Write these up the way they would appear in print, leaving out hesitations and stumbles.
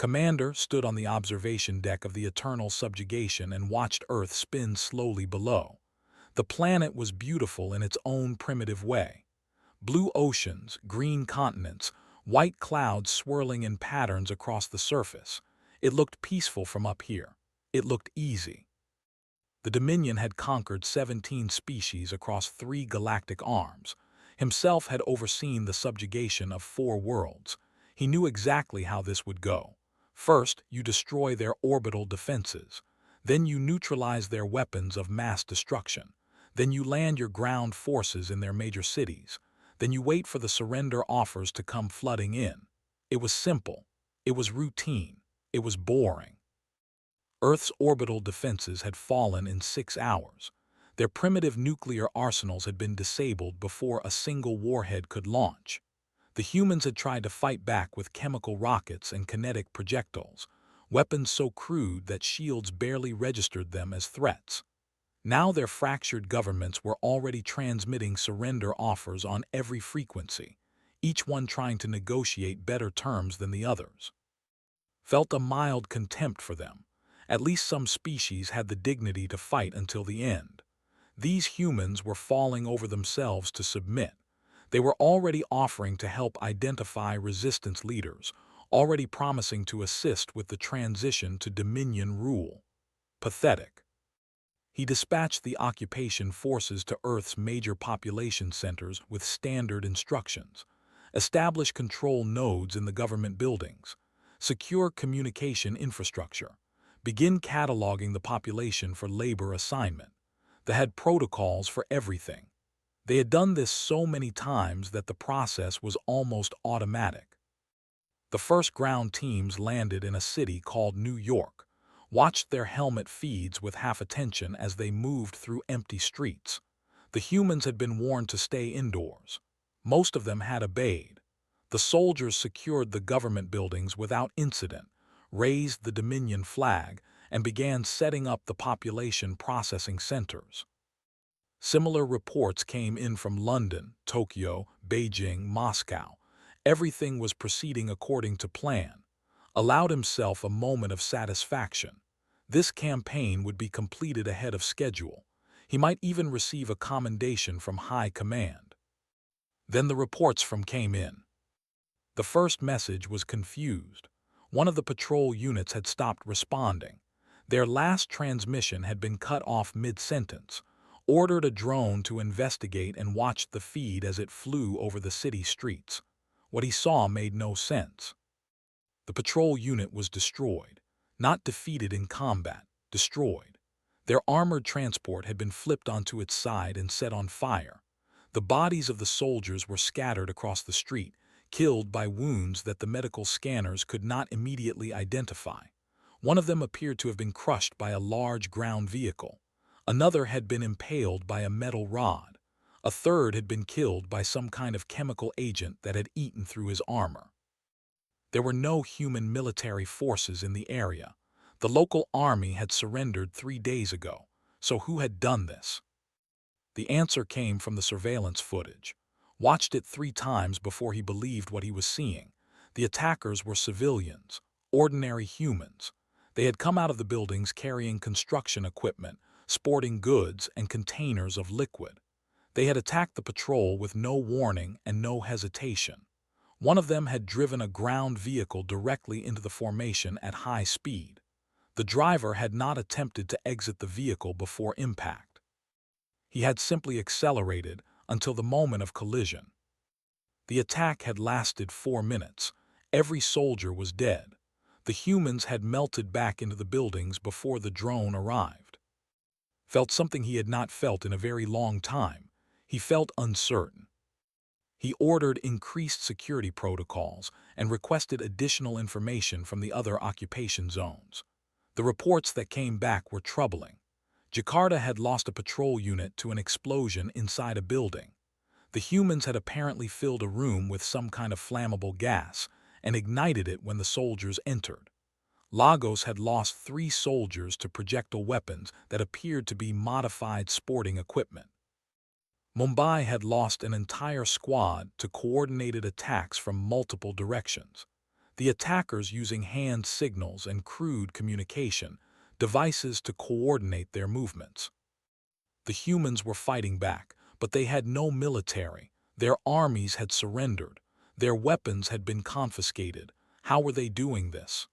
Commander stood on the observation deck of the Eternal Subjugation and watched Earth spin slowly below. The planet was beautiful in its own primitive way. Blue oceans, green continents, white clouds swirling in patterns across the surface. It looked peaceful from up here. It looked easy. The Dominion had conquered 17 species across 3 galactic arms. Himself had overseen the subjugation of 4 worlds. He knew exactly how this would go. First, you destroy their orbital defenses. Then you neutralize their weapons of mass destruction. Then you land your ground forces in their major cities. Then you wait for the surrender offers to come flooding in. It was simple. It was routine. It was boring. Earth's orbital defenses had fallen in 6 hours. Their primitive nuclear arsenals had been disabled before a single warhead could launch. The humans had tried to fight back with chemical rockets and kinetic projectiles, weapons so crude that shields barely registered them as threats. Now their fractured governments were already transmitting surrender offers on every frequency, each one trying to negotiate better terms than the others. Felt a mild contempt for them. At least some species had the dignity to fight until the end. These humans were falling over themselves to submit. They were already offering to help identify resistance leaders, already promising to assist with the transition to Dominion rule. Pathetic. He dispatched the occupation forces to Earth's major population centers with standard instructions. Establish control nodes in the government buildings. Secure communication infrastructure. Begin cataloging the population for labor assignment. They had protocols for everything. They had done this so many times that the process was almost automatic. The first ground teams landed in a city called New York, watched their helmet feeds with half attention as they moved through empty streets. The humans had been warned to stay indoors. Most of them had obeyed. The soldiers secured the government buildings without incident, raised the Dominion flag, and began setting up the population processing centers. Similar reports came in from London, Tokyo, Beijing, Moscow. Everything was proceeding according to plan. Allowed himself a moment of satisfaction. This campaign would be completed ahead of schedule. He might even receive a commendation from high command. Then the reports came in. The first message was confused. One of the patrol units had stopped responding. Their last transmission had been cut off mid-sentence. Ordered a drone to investigate and watched the feed as it flew over the city streets. What he saw made no sense. The patrol unit was destroyed. Not defeated in combat, destroyed. Their armored transport had been flipped onto its side and set on fire. The bodies of the soldiers were scattered across the street, killed by wounds that the medical scanners could not immediately identify. One of them appeared to have been crushed by a large ground vehicle. Another had been impaled by a metal rod. A third had been killed by some kind of chemical agent that had eaten through his armor. There were no human military forces in the area. The local army had surrendered 3 days ago. So who had done this? The answer came from the surveillance footage. Watched it 3 times before he believed what he was seeing. The attackers were civilians, ordinary humans. They had come out of the buildings carrying construction equipment, sporting goods and containers of liquid. They had attacked the patrol with no warning and no hesitation. One of them had driven a ground vehicle directly into the formation at high speed. The driver had not attempted to exit the vehicle before impact. He had simply accelerated until the moment of collision. The attack had lasted 4 minutes. Every soldier was dead. The humans had melted back into the buildings before the drone arrived. Felt something he had not felt in a very long time. He felt uncertain. He ordered increased security protocols and requested additional information from the other occupation zones. The reports that came back were troubling. Jakarta had lost a patrol unit to an explosion inside a building. The humans had apparently filled a room with some kind of flammable gas and ignited it when the soldiers entered. Lagos had lost 3 soldiers to projectile weapons that appeared to be modified sporting equipment. Mumbai had lost an entire squad to coordinated attacks from multiple directions. the attackers using hand signals and crude communication devices to coordinate their movements. The humans were fighting back, but they had no military. Their armies had surrendered. Their weapons had been confiscated. How were they doing this?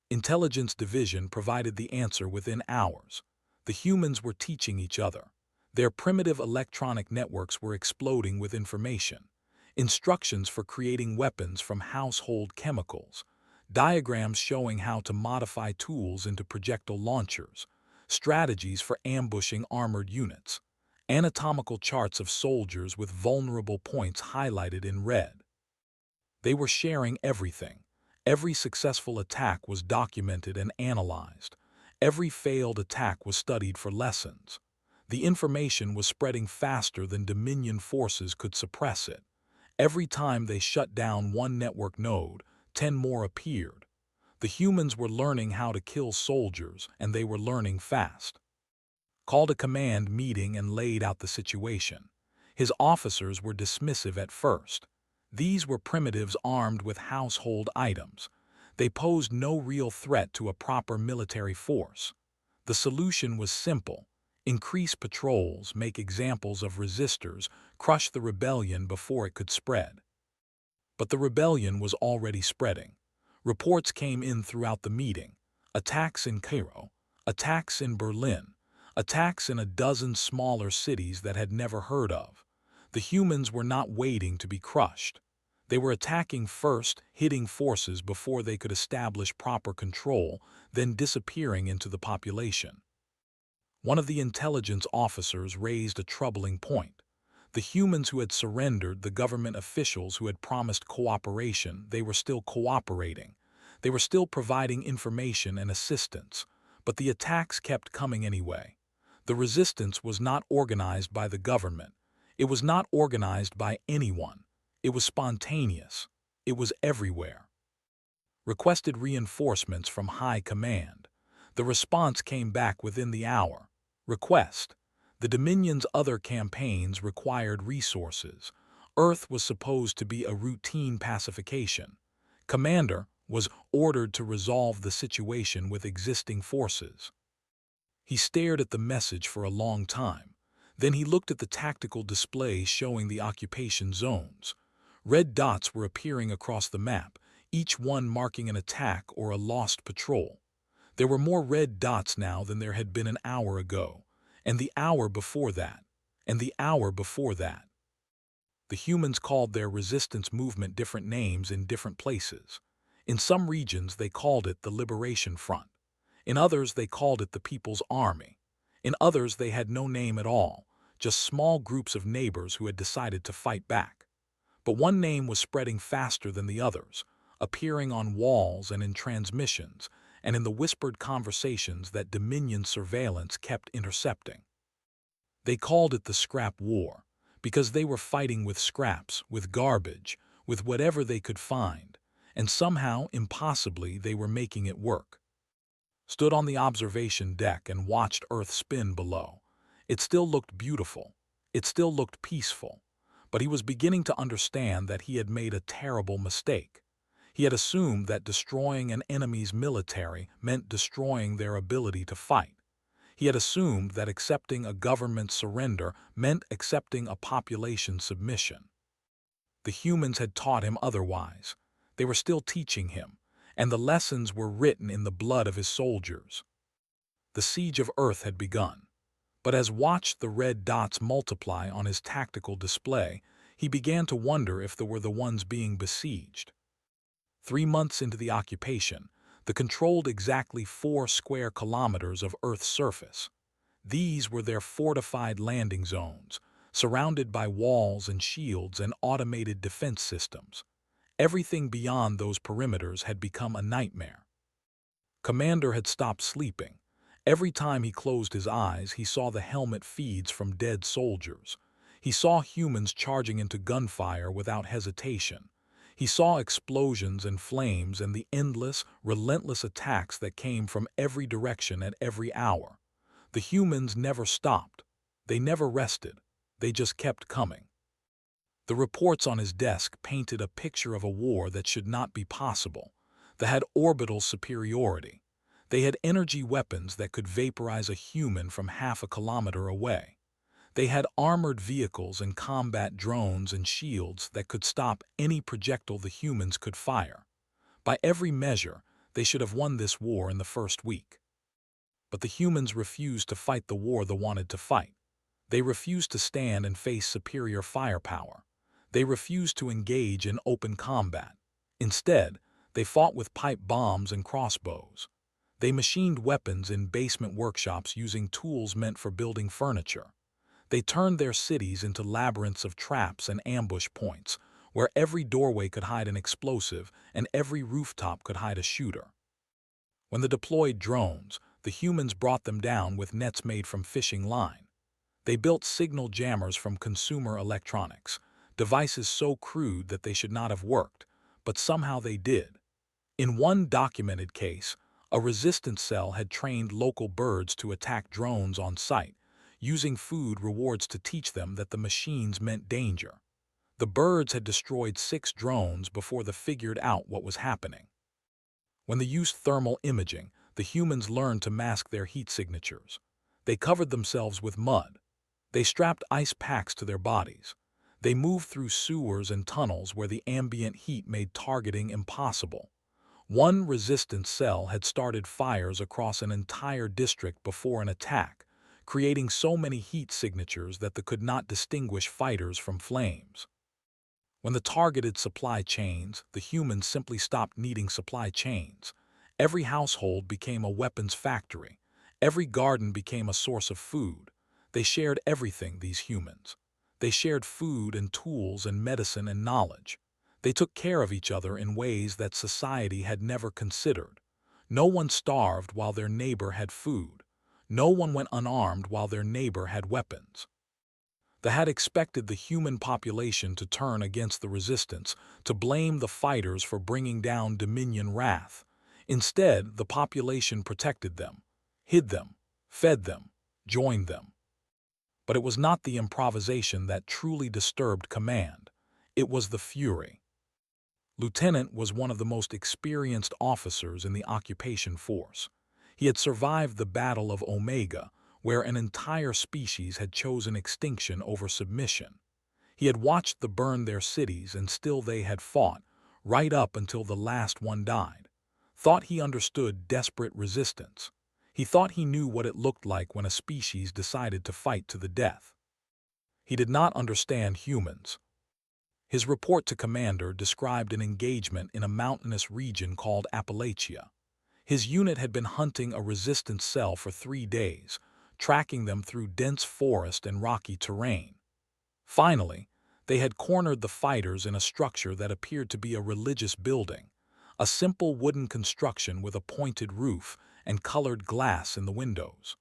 Intelligence Division provided the answer within hours. The humans were teaching each other. Their primitive electronic networks were exploding with information. Instructions for creating weapons from household chemicals. Diagrams showing how to modify tools into projectile launchers. Strategies for ambushing armored units. Anatomical charts of soldiers with vulnerable points highlighted in red. They were sharing everything. Every successful attack was documented and analyzed. Every failed attack was studied for lessons. The information was spreading faster than Dominion forces could suppress it. Every time they shut down one network node, 10 more appeared. The humans were learning how to kill soldiers, and they were learning fast. Called a command meeting and laid out the situation. His officers were dismissive at first. These were primitives armed with household items. They posed no real threat to a proper military force. The solution was simple. Increase patrols, make examples of resistors, crush the rebellion before it could spread. But the rebellion was already spreading. Reports came in throughout the meeting. Attacks in Cairo, attacks in Berlin, attacks in a dozen smaller cities that had never heard of. The humans were not waiting to be crushed. They were attacking first, hitting forces before they could establish proper control, then disappearing into the population. One of the intelligence officers raised a troubling point. The humans who had surrendered, the government officials who had promised cooperation, they were still cooperating. They were still providing information and assistance, but the attacks kept coming anyway. The resistance was not organized by the government. It was not organized by anyone. It was spontaneous. It was everywhere. Requested reinforcements from high command. The response came back within the hour. Request. The Dominion's other campaigns required resources. Earth was supposed to be a routine pacification. Commander was ordered to resolve the situation with existing forces. He stared at the message for a long time. Then he looked at the tactical display showing the occupation zones. Red dots were appearing across the map, each one marking an attack or a lost patrol. There were more red dots now than there had been an hour ago, and the hour before that, and the hour before that. The humans called their resistance movement different names in different places. In some regions they called it the Liberation Front. In others they called it the People's Army. In others they had no name at all, just small groups of neighbors who had decided to fight back. But one name was spreading faster than the others, appearing on walls and in transmissions, and in the whispered conversations that Dominion surveillance kept intercepting. They called it the Scrap War, because they were fighting with scraps, with garbage, with whatever they could find, and somehow, impossibly, they were making it work. Stood on the observation deck and watched Earth spin below. It still looked beautiful. It still looked peaceful. But he was beginning to understand that he had made a terrible mistake. He had assumed that destroying an enemy's military meant destroying their ability to fight. He had assumed that accepting a government surrender meant accepting a population submission. The humans had taught him otherwise. They were still teaching him, and the lessons were written in the blood of his soldiers. The siege of Earth had begun. But as watched the red dots multiply on his tactical display, he began to wonder if they were the ones being besieged. 3 months into the occupation, they controlled exactly 4 square kilometers of Earth's surface. These were their fortified landing zones, surrounded by walls and shields and automated defense systems. Everything beyond those perimeters had become a nightmare. Commander had stopped sleeping. Every time he closed his eyes, he saw the helmet feeds from dead soldiers. He saw humans charging into gunfire without hesitation. He saw explosions and flames and the endless, relentless attacks that came from every direction at every hour. The humans never stopped. They never rested. They just kept coming. The reports on his desk painted a picture of a war that should not be possible. They had orbital superiority. They had energy weapons that could vaporize a human from half a kilometer away. They had armored vehicles and combat drones and shields that could stop any projectile the humans could fire. By every measure, they should have won this war in the first week. But the humans refused to fight the war they wanted to fight. They refused to stand and face superior firepower. They refused to engage in open combat. Instead, they fought with pipe bombs and crossbows. They machined weapons in basement workshops using tools meant for building furniture. They turned their cities into labyrinths of traps and ambush points, where every doorway could hide an explosive and every rooftop could hide a shooter. When they deployed drones, the humans brought them down with nets made from fishing line. They built signal jammers from consumer electronics, devices so crude that they should not have worked, but somehow they did. In one documented case, a resistance cell had trained local birds to attack drones on site, using food rewards to teach them that the machines meant danger. The birds had destroyed 6 drones before they figured out what was happening. When they used thermal imaging, the humans learned to mask their heat signatures. They covered themselves with mud. They strapped ice packs to their bodies. They moved through sewers and tunnels where the ambient heat made targeting impossible. One resistance cell had started fires across an entire district before an attack, creating so many heat signatures that they could not distinguish fighters from flames. When the targeted supply chains, the humans simply stopped needing supply chains. Every household became a weapons factory. Every garden became a source of food. They shared everything, these humans. They shared food and tools and medicine and knowledge. They took care of each other in ways that society had never considered. No one starved while their neighbor had food. No one went unarmed while their neighbor had weapons. They had expected the human population to turn against the resistance, to blame the fighters for bringing down Dominion wrath. Instead, the population protected them, hid them, fed them, joined them. But it was not the improvisation that truly disturbed command. It was the fury. Lieutenant was one of the most experienced officers in the occupation force. He had survived the Battle of Omega, where an entire species had chosen extinction over submission. He had watched them burn their cities, and still they had fought, right up until the last one died. Thought he understood desperate resistance. He thought he knew what it looked like when a species decided to fight to the death. He did not understand humans. His report to Commander described an engagement in a mountainous region called Appalachia. His unit had been hunting a resistance cell for 3 days, tracking them through dense forest and rocky terrain. Finally, they had cornered the fighters in a structure that appeared to be a religious building, a simple wooden construction with a pointed roof and colored glass in the windows.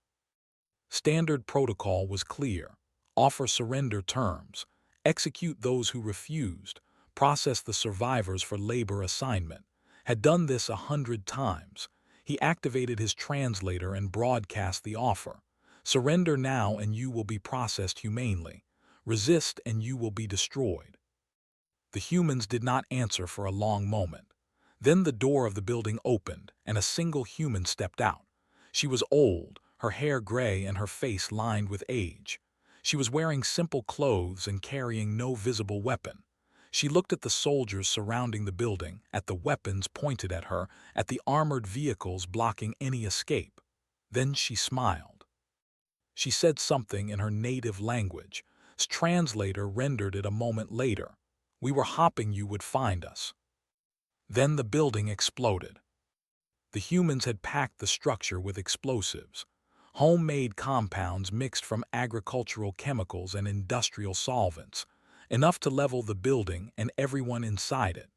Standard protocol was clear: offer surrender terms, execute those who refused, process the survivors for labor assignment. Had done this 100 times. He activated his translator and broadcast the offer. Surrender now and you will be processed humanely. Resist and you will be destroyed. The humans did not answer for a long moment. Then the door of the building opened and a single human stepped out. She was old, her hair gray and her face lined with age. She was wearing simple clothes and carrying no visible weapon. She looked at the soldiers surrounding the building, at the weapons pointed at her, at the armored vehicles blocking any escape. Then she smiled. She said something in her native language. His translator rendered it a moment later. We were hoping you would find us. Then the building exploded. The humans had packed the structure with explosives, homemade compounds mixed from agricultural chemicals and industrial solvents, enough to level the building and everyone inside it,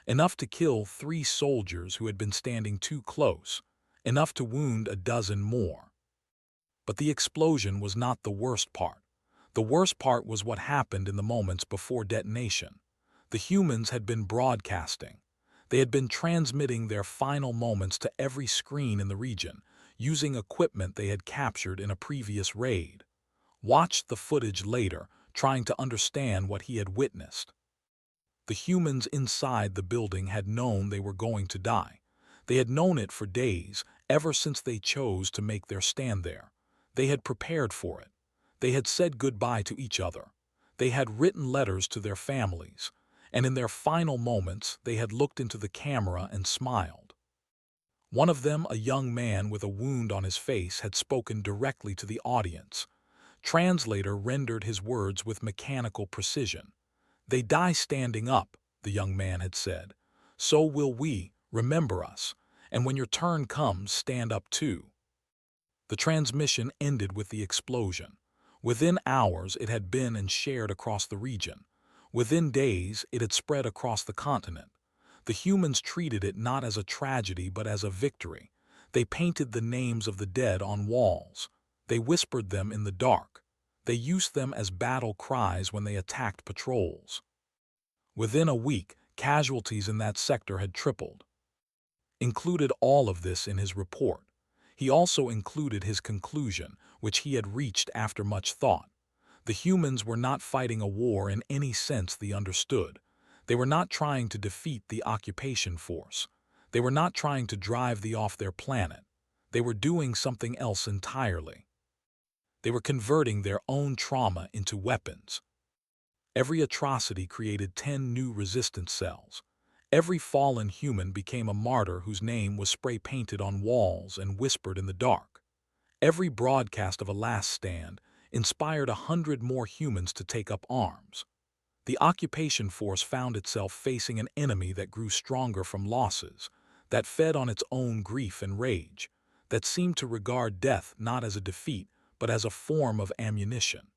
enough to kill 3 soldiers who had been standing too close, enough to wound a dozen more. But the explosion was not the worst part. The worst part was what happened in the moments before detonation. The humans had been broadcasting. They had been transmitting their final moments to every screen in the region, using equipment they had captured in a previous raid. Watch the footage later. trying to understand what he had witnessed. The humans inside the building had known they were going to die. They had known it for days, ever since they chose to make their stand there. They had prepared for it. They had said goodbye to each other. They had written letters to their families, and in their final moments they had looked into the camera and smiled. One of them, a young man with a wound on his face, had spoken directly to the audience. Translator rendered his words with mechanical precision. "They die standing up," the young man had said. "So will we, remember us, and when your turn comes, stand up too." The transmission ended with the explosion. Within hours it had been and shared across the region. Within days it had spread across the continent. The humans treated it not as a tragedy but as a victory. They painted the names of the dead on walls. They whispered them in the dark. They used them as battle cries when they attacked patrols. Within a week, casualties in that sector had tripled. Included all of this in his report. He also included his conclusion, which he had reached after much thought. The humans were not fighting a war in any sense they understood. They were not trying to defeat the occupation force. They were not trying to drive the off their planet. They were doing something else entirely. They were converting their own trauma into weapons. Every atrocity created 10 new resistance cells. Every fallen human became a martyr whose name was spray-painted on walls and whispered in the dark. Every broadcast of a last stand inspired 100 more humans to take up arms. The occupation force found itself facing an enemy that grew stronger from losses, that fed on its own grief and rage, that seemed to regard death not as a defeat but as a form of ammunition.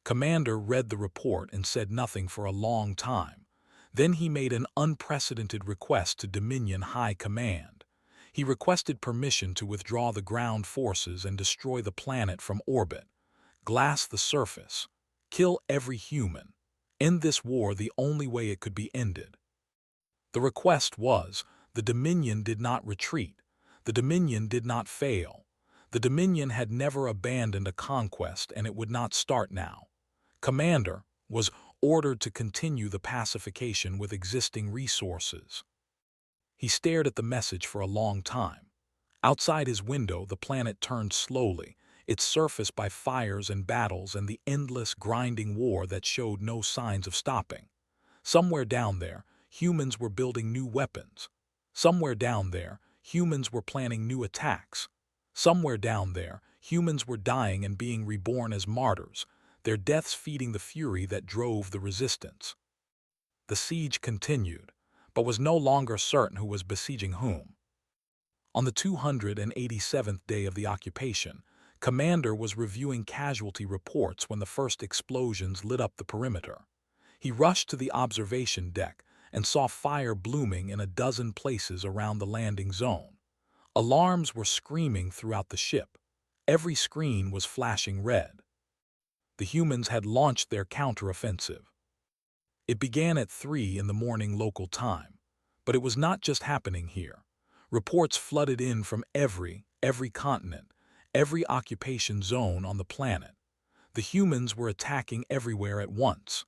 Commander read the report and said nothing for a long time. Then he made an unprecedented request to Dominion High Command. He requested permission to withdraw the ground forces and destroy the planet from orbit, glass the surface, kill every human, end this war the only way it could be ended. The request was, the Dominion did not retreat. The Dominion did not fail. The Dominion had never abandoned a conquest, and it would not start now. Commander was ordered to continue the pacification with existing resources. He stared at the message for a long time. Outside his window, the planet turned slowly, its surface by fires and battles and the endless, grinding war that showed no signs of stopping. Somewhere down there, humans were building new weapons. Somewhere down there, humans were planning new attacks. Somewhere down there, humans were dying and being reborn as martyrs, their deaths feeding the fury that drove the resistance. The siege continued, but was no longer certain who was besieging whom. On the 287th day of the occupation, Commander was reviewing casualty reports when the first explosions lit up the perimeter. He rushed to the observation deck and saw fire blooming in a dozen places around the landing zone. Alarms were screaming throughout the ship. Every screen was flashing red. The humans had launched their counteroffensive. It began at 3 in the morning local time. But it was not just happening here. Reports flooded in from every continent, every occupation zone on the planet. The humans were attacking everywhere at once.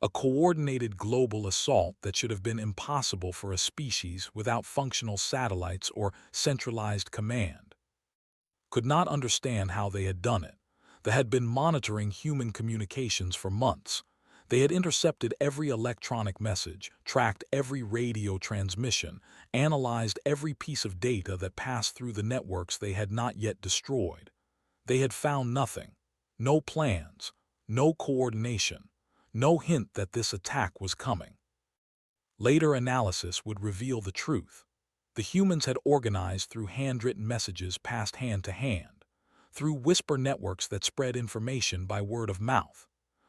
A coordinated global assault that should have been impossible for a species without functional satellites or centralized command. Could not understand how they had done it. They had been monitoring human communications for months. They had intercepted every electronic message, tracked every radio transmission, analyzed every piece of data that passed through the networks they had not yet destroyed. They had found nothing. No plans, no coordination, no hint that this attack was coming. Later analysis would reveal the truth. The humans had organized through handwritten messages passed hand to hand, through whisper networks that spread information by word of mouth,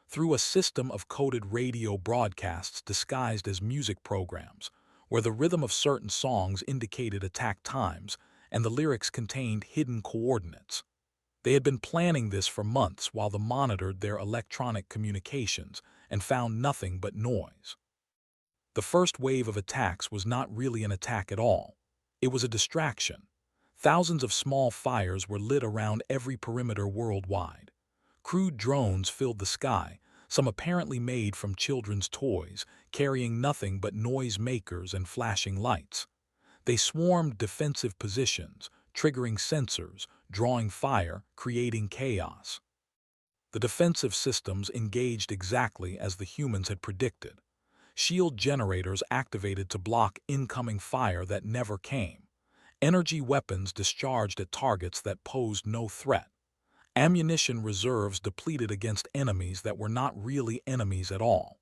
through a system of coded radio broadcasts disguised as music programs, where the rhythm of certain songs indicated attack times and the lyrics contained hidden coordinates. They had been planning this for months while they monitored their electronic communications and found nothing but noise. The first wave of attacks was not really an attack at all. It was a distraction. Thousands of small fires were lit around every perimeter worldwide. Crude drones filled the sky, some apparently made from children's toys, carrying nothing but noise makers and flashing lights. They swarmed defensive positions, triggering sensors, drawing fire, creating chaos. The defensive systems engaged exactly as the humans had predicted. Shield generators activated to block incoming fire that never came. Energy weapons discharged at targets that posed no threat. Ammunition reserves depleted against enemies that were not really enemies at all.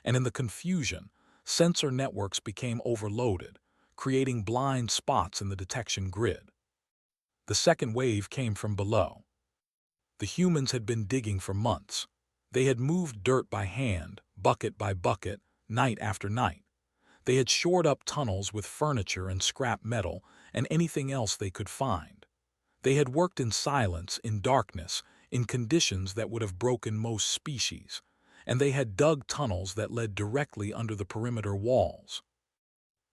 And in the confusion, sensor networks became overloaded, creating blind spots in the detection grid. The second wave came from below. The humans had been digging for months. They had moved dirt by hand, bucket by bucket, night after night. They had shored up tunnels with furniture and scrap metal and anything else they could find. They had worked in silence, in darkness, in conditions that would have broken most species, and they had dug tunnels that led directly under the perimeter walls.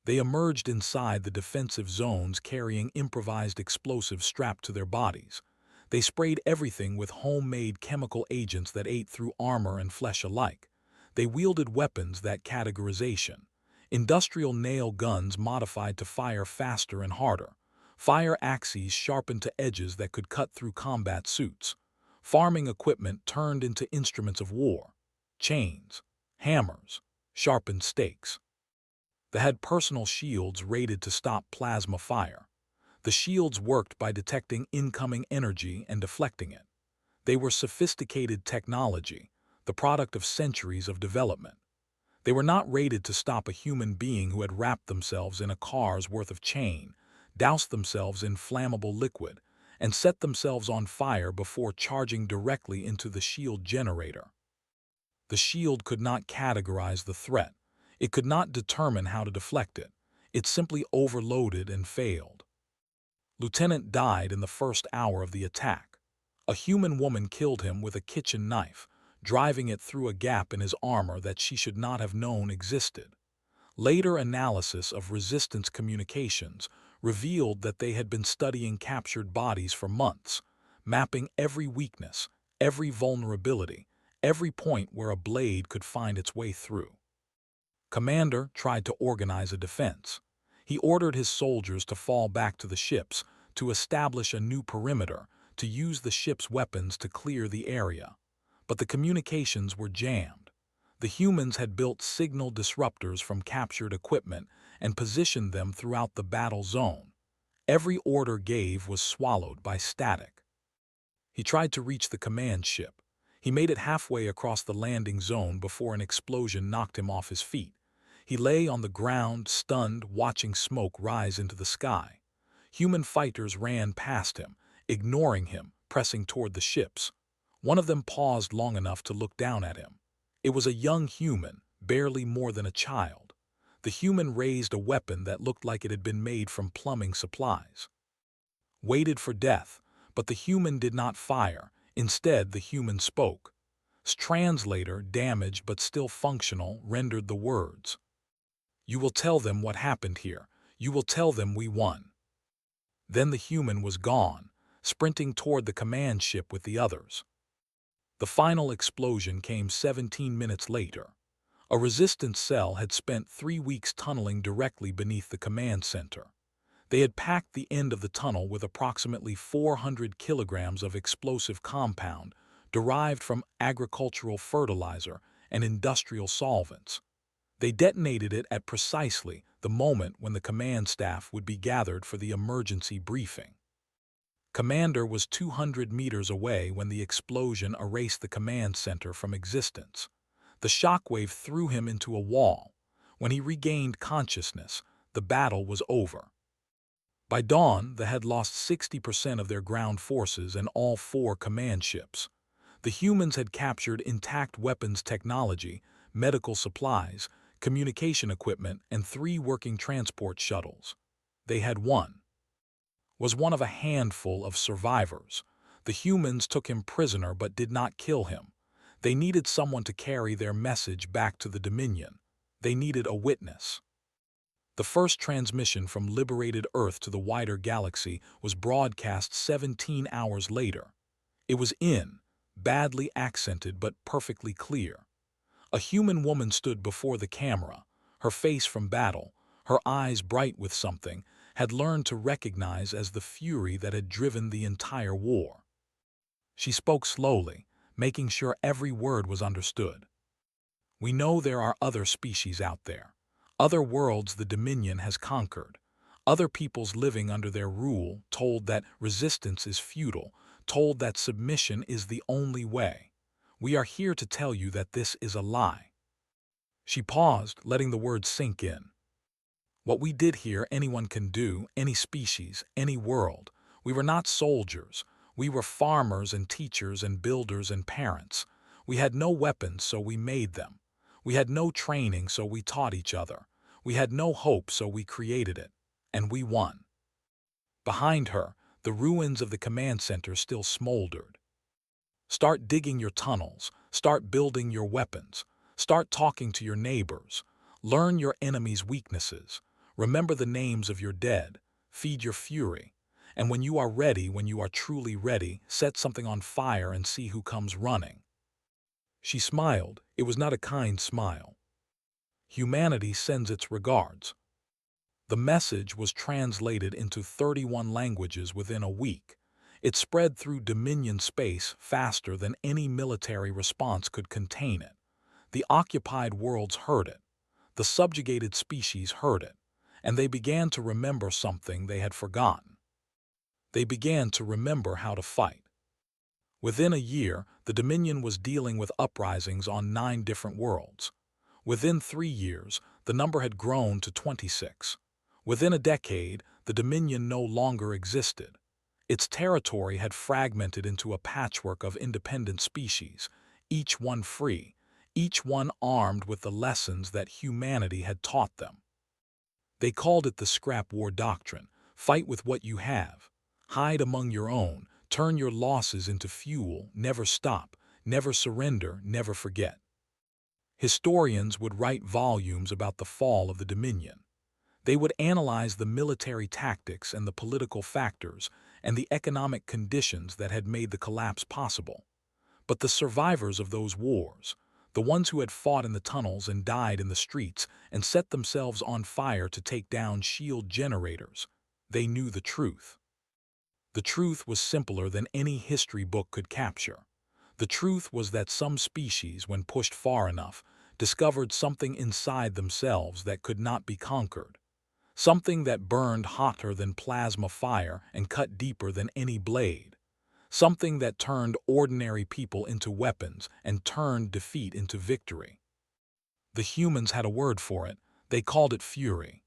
They emerged inside the defensive zones carrying improvised explosives strapped to their bodies. They sprayed everything with homemade chemical agents that ate through armor and flesh alike. They wielded weapons that categorization. Industrial nail guns modified to fire faster and harder. Fire axes sharpened to edges that could cut through combat suits. Farming equipment turned into instruments of war. Chains, hammers, sharpened stakes. They had personal shields rated to stop plasma fire. The shields worked by detecting incoming energy and deflecting it. They were sophisticated technology, the product of centuries of development. They were not rated to stop a human being who had wrapped themselves in a car's worth of chain, doused themselves in flammable liquid, and set themselves on fire before charging directly into the shield generator. The shield could not categorize the threat. It could not determine how to deflect it. It simply overloaded and failed. Lieutenant died in the first hour of the attack. A human woman killed him with a kitchen knife, driving it through a gap in his armor that she should not have known existed. Later analysis of resistance communications revealed that they had been studying captured bodies for months, mapping every weakness, every vulnerability, every point where a blade could find its way through. Commander tried to organize a defense. He ordered his soldiers to fall back to the ships, to establish a new perimeter, to use the ship's weapons to clear the area. But the communications were jammed. The humans had built signal disruptors from captured equipment and positioned them throughout the battle zone. Every order gave was swallowed by static. He tried to reach the command ship. He made it halfway across the landing zone before an explosion knocked him off his feet. He lay on the ground, stunned, watching smoke rise into the sky. Human fighters ran past him, ignoring him, pressing toward the ships. One of them paused long enough to look down at him. It was a young human, barely more than a child. The human raised a weapon that looked like it had been made from plumbing supplies. Waited for death, but the human did not fire. Instead, the human spoke. Translator, damaged but still functional, rendered the words. "You will tell them what happened here. You will tell them we won." Then the human was gone, sprinting toward the command ship with the others. The final explosion came 17 minutes later. A resistance cell had spent 3 weeks tunneling directly beneath the command center. They had packed the end of the tunnel with approximately 400 kilograms of explosive compound derived from agricultural fertilizer and industrial solvents. They detonated it at precisely the moment when the command staff would be gathered for the emergency briefing. Commander was 200 meters away when the explosion erased the command center from existence. The shockwave threw him into a wall. When he regained consciousness, the battle was over. By dawn, they had lost 60% of their ground forces and all 4 command ships. The humans had captured intact weapons technology, medical supplies, communication equipment, and 3 working transport shuttles. They had won. Was one of a handful of survivors. The humans took him prisoner but did not kill him. They needed someone to carry their message back to the Dominion. They needed a witness. The first transmission from liberated Earth to the wider galaxy was broadcast 17 hours later. It was in badly accented but perfectly clear. A human woman stood before the camera, her face from battle, her eyes bright with something, had learned to recognize as the fury that had driven the entire war. She spoke slowly, making sure every word was understood. We know there are other species out there, other worlds the Dominion has conquered, other peoples living under their rule, told that resistance is futile, told that submission is the only way. We are here to tell you that this is a lie. She paused, letting the words sink in. What we did here anyone can do, any species, any world. We were not soldiers. We were farmers and teachers and builders and parents. We had no weapons, so we made them. We had no training, so we taught each other. We had no hope, so we created it. And we won. Behind her, the ruins of the command center still smoldered. Start digging your tunnels. Start building your weapons. Start talking to your neighbors. Learn your enemy's weaknesses. Remember the names of your dead. Feed your fury. And when you are ready, when you are truly ready, set something on fire and see who comes running. She smiled. It was not a kind smile. Humanity sends its regards. The message was translated into 31 languages within a week. It spread through Dominion space faster than any military response could contain it. The occupied worlds heard it. The subjugated species heard it. And they began to remember something they had forgotten. They began to remember how to fight. Within a year, the Dominion was dealing with uprisings on 9 different worlds. Within 3 years, the number had grown to 26. Within a decade, the Dominion no longer existed. Its territory had fragmented into a patchwork of independent species, each one free, each one armed with the lessons that humanity had taught them. They called it the scrap war doctrine. Fight with what you have. Hide among your own. Turn your losses into fuel. Never stop. Never surrender. Never forget. Historians would write volumes about the fall of the Dominion. They would analyze the military tactics and the political factors and the economic conditions that had made the collapse possible. But the survivors of those wars, the ones who had fought in the tunnels and died in the streets and set themselves on fire to take down shield generators, they knew the truth. The truth was simpler than any history book could capture. The truth was that some species, when pushed far enough, discovered something inside themselves that could not be conquered. Something that burned hotter than plasma fire and cut deeper than any blade. Something that turned ordinary people into weapons and turned defeat into victory. The humans had a word for it. They called it fury.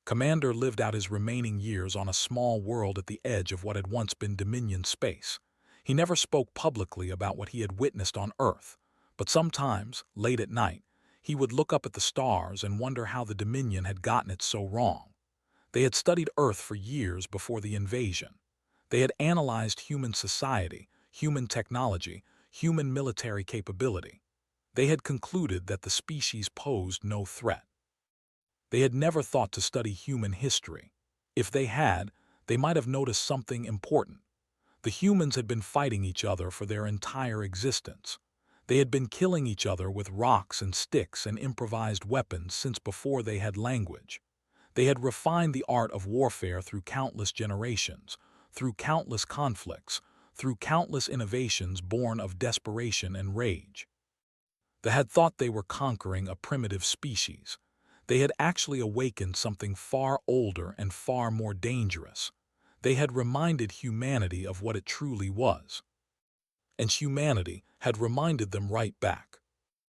Commander lived out his remaining years on a small world at the edge of what had once been Dominion space. He never spoke publicly about what he had witnessed on Earth, but sometimes, late at night, he would look up at the stars and wonder how the Dominion had gotten it so wrong. They had studied Earth for years before the invasion. They had analyzed human society, human technology, human military capability. They had concluded that the species posed no threat. They had never thought to study human history. If they had, they might have noticed something important. The humans had been fighting each other for their entire existence. They had been killing each other with rocks and sticks and improvised weapons since before they had language. They had refined the art of warfare through countless generations, through countless conflicts, through countless innovations born of desperation and rage. They had thought they were conquering a primitive species. They had actually awakened something far older and far more dangerous. They had reminded humanity of what it truly was. And humanity had reminded them right back.